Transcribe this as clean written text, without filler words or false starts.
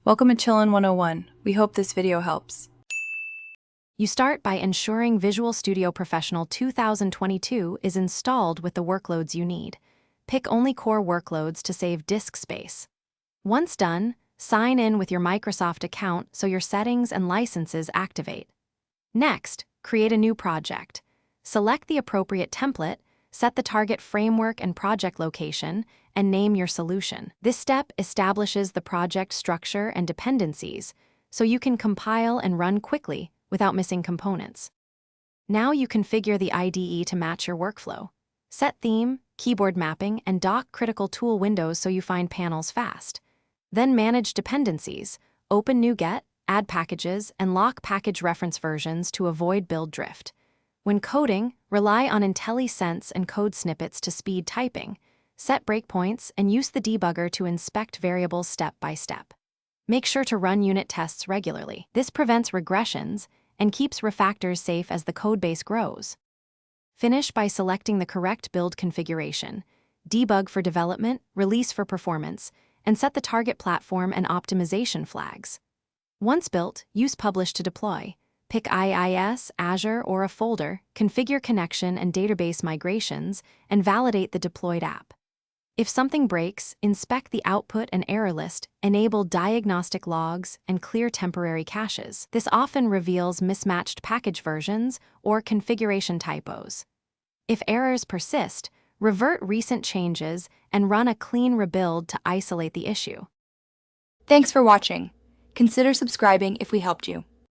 Welcome to Chillin' 101. We hope this video helps. You start by ensuring Visual Studio Professional 2022 is installed with the workloads you need. Pick only core workloads to save disk space. Once done, sign in with your Microsoft account so your settings and licenses activate. Next, create a new project. Select the appropriate template, set the target framework and project location, and name your solution. This step establishes the project structure and dependencies, so you can compile and run quickly without missing components. Now you configure the IDE to match your workflow. Set theme, keyboard mapping, and dock critical tool windows so you find panels fast. Then manage dependencies, open NuGet, add packages, and lock package reference versions to avoid build drift. When coding, rely on IntelliSense and code snippets to speed typing. Set breakpoints and use the debugger to inspect variables step by step. Make sure to run unit tests regularly. This prevents regressions and keeps refactors safe as the codebase grows. Finish by selecting the correct build configuration, debug for development, release for performance, and set the target platform and optimization flags. Once built, use Publish to deploy. Pick IIS, Azure, or a folder, configure connection and database migrations, and validate the deployed app. If something breaks, inspect the output and error list, enable diagnostic logs, and clear temporary caches. This often reveals mismatched package versions or configuration typos. If errors persist, revert recent changes and run a clean rebuild to isolate the issue. Thanks for watching. Consider subscribing if we helped you.